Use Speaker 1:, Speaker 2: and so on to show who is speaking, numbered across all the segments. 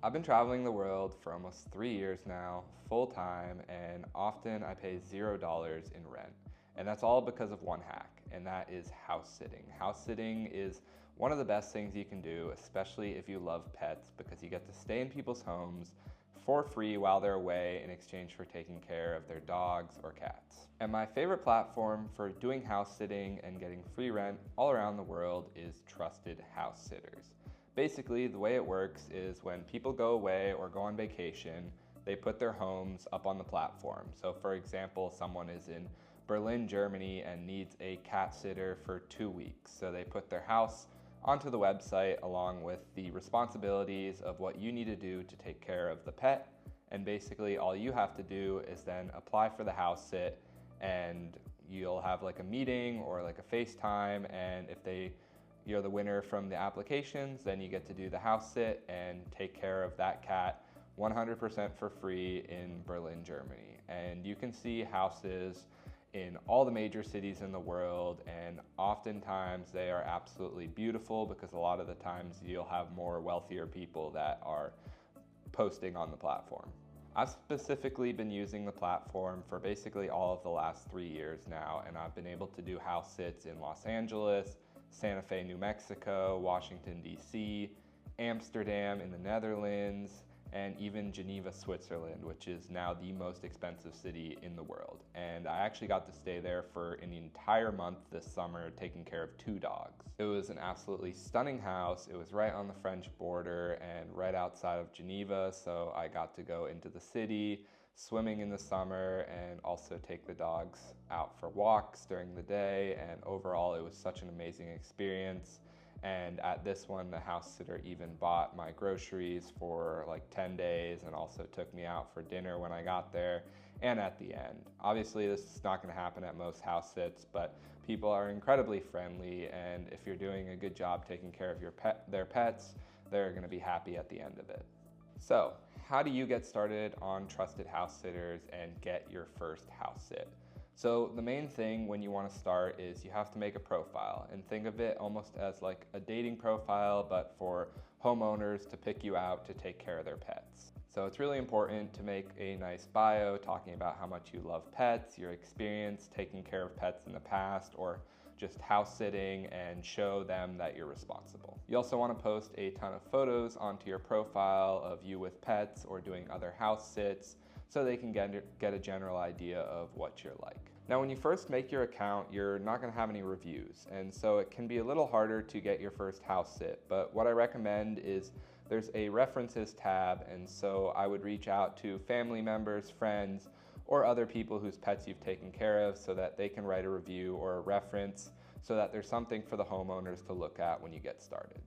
Speaker 1: I've been traveling the world for almost 3 years now, full time, and often I pay $0 in rent. And that's all because of one hack, and that is house sitting. House sitting is one of the best things you can do, especially if you love pets, because you get to stay in people's homes for free while they're away in exchange for taking care of their dogs or cats. And my favorite platform for doing house sitting and getting free rent all around the world is Trusted House Sitters. Basically, the way it works is when people go away or go on vacation, they put their homes up on the platform. So for example, someone is in Berlin, Germany and needs a cat sitter for 2 weeks. So they put their house onto the website along with the responsibilities of what you need to do to take care of the pet. And basically all you have to do is then apply for the house sit, and you'll have like a meeting or like a FaceTime, and if you're the winner from the applications, then you get to do the house sit and take care of that cat 100% for free in Berlin, Germany. And you can see houses in all the major cities in the world, and oftentimes they are absolutely beautiful because a lot of the times you'll have more wealthier people that are posting on the platform. I've specifically been using the platform for basically all of the last 3 years now, and I've been able to do house sits in Los Angeles, Santa Fe, New Mexico, Washington, D.C., Amsterdam in the Netherlands, and even Geneva, Switzerland, which is now the most expensive city in the world. And I actually got to stay there for an entire month this summer, taking care of 2 dogs. It was an absolutely stunning house. It was right on the French border and right outside of Geneva, so I got to go into the city, swimming in the summer, and also take the dogs out for walks during the day. And overall, it was such an amazing experience. And at this one, the house sitter even bought my groceries for like 10 days and also took me out for dinner when I got there and at the end. Obviously, this is not going to happen at most house sits, but people are incredibly friendly, and if you're doing a good job taking care of their pets, they're going to be happy at the end of it. So, how do you get started on Trusted House Sitters and get your first house sit? So the main thing when you want to start is you have to make a profile, and think of it almost as like a dating profile, but for homeowners to pick you out to take care of their pets. So it's really important to make a nice bio talking about how much you love pets, your experience taking care of pets in the past, or just house sitting, and show them that you're responsible. You also want to post a ton of photos onto your profile of you with pets or doing other house sits, so they can get a general idea of what you're like. Now, when you first make your account, you're not gonna have any reviews, and so it can be a little harder to get your first house sit, but what I recommend is there's a references tab, and so I would reach out to family members, friends, or other people whose pets you've taken care of so that they can write a review or a reference, so that there's something for the homeowners to look at when you get started.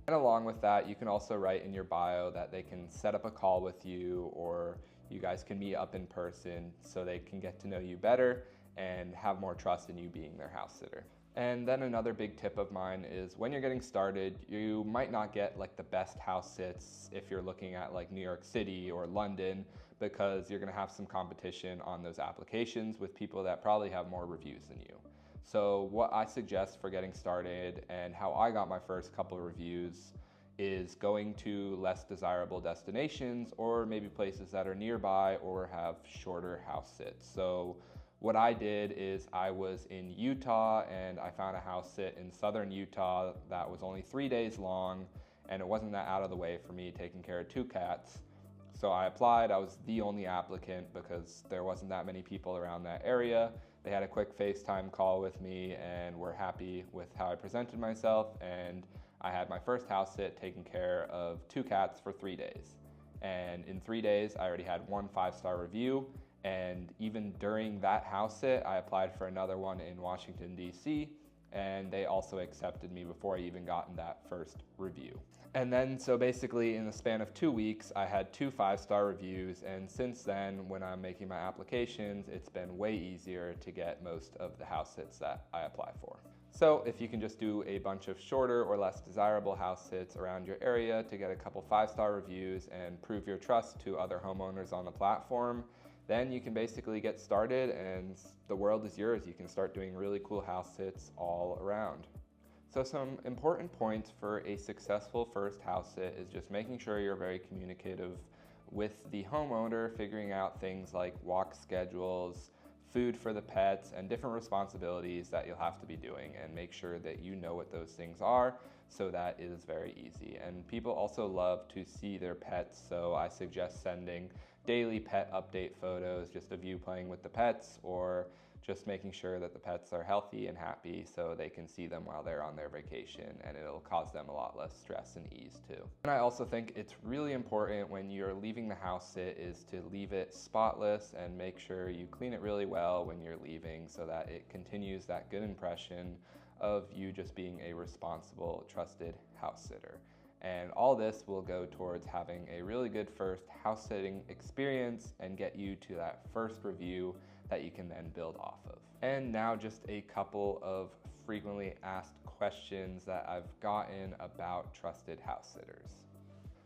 Speaker 1: And along with that, you can also write in your bio that they can set up a call with you, or you guys can meet up in person so they can get to know you better and have more trust in you being their house sitter. And then another big tip of mine is when you're getting started, you might not get like the best house sits if you're looking at like New York City or London, because you're gonna have some competition on those applications with people that probably have more reviews than you. So what I suggest for getting started and how I got my first couple of reviews is going to less desirable destinations, or maybe places that are nearby or have shorter house sits. So what I did is I was in Utah and I found a house sit in southern Utah that was only 3 days long, and it wasn't that out of the way for me taking care of 2 cats. So I applied. I was the only applicant because there wasn't that many people around that area. They had a quick FaceTime call with me and were happy with how I presented myself, and I had my first house sit taking care of 2 cats for 3 days. And in 3 days, I already had 1 5-star review, and even during that house sit, I applied for another one in Washington, D.C., and they also accepted me before I even gotten that first review. And then, so basically in the span of 2 weeks, I had 2 5-star reviews, and since then, when I'm making my applications, it's been way easier to get most of the house sits that I apply for. So if you can just do a bunch of shorter or less desirable house sits around your area to get a couple 5-star reviews and prove your trust to other homeowners on the platform, then you can basically get started and the world is yours. You can start doing really cool house sits all around. So some important points for a successful first house sit is just making sure you're very communicative with the homeowner, figuring out things like walk schedules, food for the pets, and different responsibilities that you'll have to be doing, and make sure that you know what those things are, so that it is very easy. And people also love to see their pets, so I suggest sending daily pet update photos, just of you playing with the pets, or just making sure that the pets are healthy and happy so they can see them while they're on their vacation, and it'll cause them a lot less stress and ease too. And I also think it's really important when you're leaving the house sit is to leave it spotless and make sure you clean it really well when you're leaving, so that it continues that good impression of you just being a responsible, trusted house sitter. And all this will go towards having a really good first house sitting experience and get you to that first review that you can then build off of. And now just a couple of frequently asked questions that I've gotten about trusted house sitters.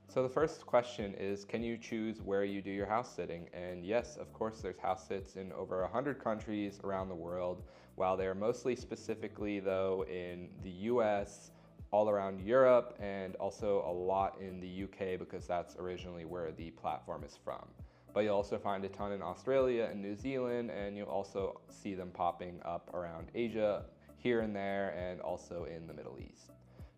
Speaker 1: So the first question is, can you choose where you do your house sitting? And yes, of course, there's house sits in over 100 countries around the world, while they're mostly specifically though in the US, all around Europe, and also a lot in the UK, because that's originally where the platform is from. But you'll also find a ton in Australia and New Zealand, and you'll also see them popping up around Asia here and there, and also in the Middle East.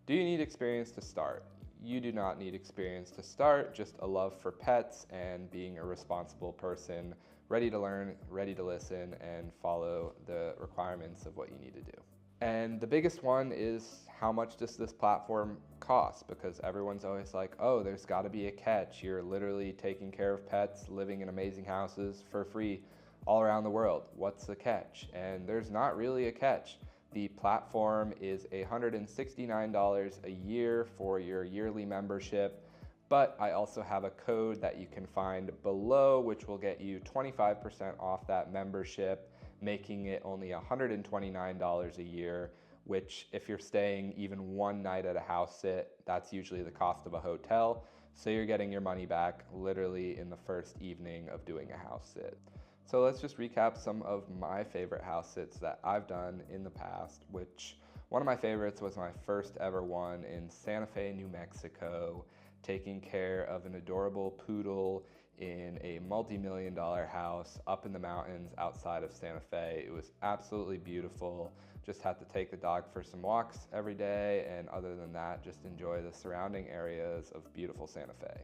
Speaker 1: Do you need experience to start? You do not need experience to start, just a love for pets and being a responsible person, ready to learn, ready to listen, and follow the requirements of what you need to do. And the biggest one is, how much does this platform cost? Because everyone's always like, oh, there's gotta be a catch. You're literally taking care of pets, living in amazing houses for free all around the world. What's the catch? And there's not really a catch. The platform is $169 a year for your yearly membership, but I also have a code that you can find below, which will get you 25% off that membership, making it only $129 a year, which if you're staying even one night at a house sit, that's usually the cost of a hotel. So you're getting your money back literally in the first evening of doing a house sit. So let's just recap some of my favorite house sits that I've done in the past, which one of my favorites was my first ever one in Santa Fe, New Mexico, taking care of an adorable poodle in a multi-million-dollar house up in the mountains outside of Santa Fe. It was absolutely beautiful. Just had to take the dog for some walks every day, and other than that, just enjoy the surrounding areas of beautiful Santa Fe.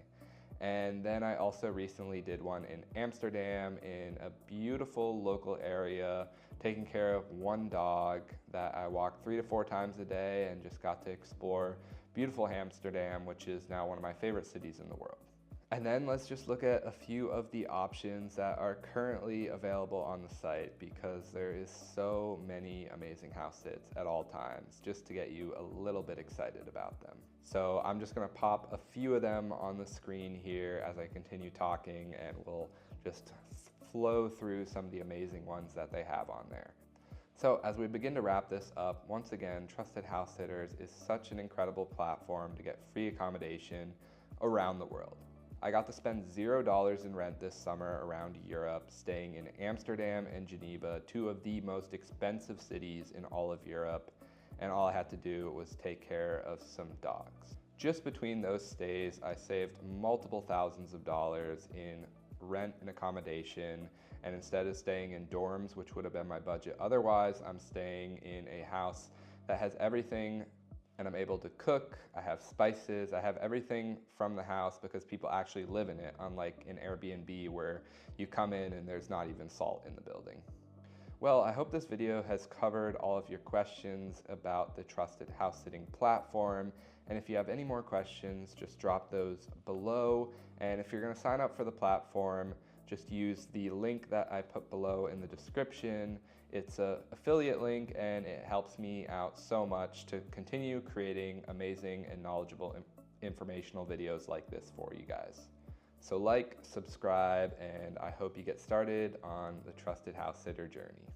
Speaker 1: And then I also recently did one in Amsterdam in a beautiful local area, taking care of one dog that I walked 3 to 4 times a day, and just got to explore beautiful Amsterdam, which is now one of my favorite cities in the world. And then let's just look at a few of the options that are currently available on the site, because there is so many amazing house sits at all times, just to get you a little bit excited about them. So I'm just gonna pop a few of them on the screen here as I continue talking, and we'll just flow through some of the amazing ones that they have on there. So as we begin to wrap this up, once again, Trusted House Sitters is such an incredible platform to get free accommodation around the world. I got to spend $0 in rent this summer around Europe, staying in Amsterdam and Geneva, 2 of the most expensive cities in all of Europe, and all I had to do was take care of some dogs. Just between those stays, I saved multiple thousands of dollars in rent and accommodation, and instead of staying in dorms, which would have been my budget otherwise, I'm staying in a house that has everything, and I'm able to cook, I have spices, I have everything from the house because people actually live in it, unlike an Airbnb where you come in and there's not even salt in the building. Well, I hope this video has covered all of your questions about the Trusted House Sitting platform, and if you have any more questions, just drop those below. And if you're gonna sign up for the platform, just use the link that I put below in the description. It's an affiliate link, and it helps me out so much to continue creating amazing and knowledgeable informational videos like this for you guys. So like, subscribe, and I hope you get started on the Trusted House Sitter journey.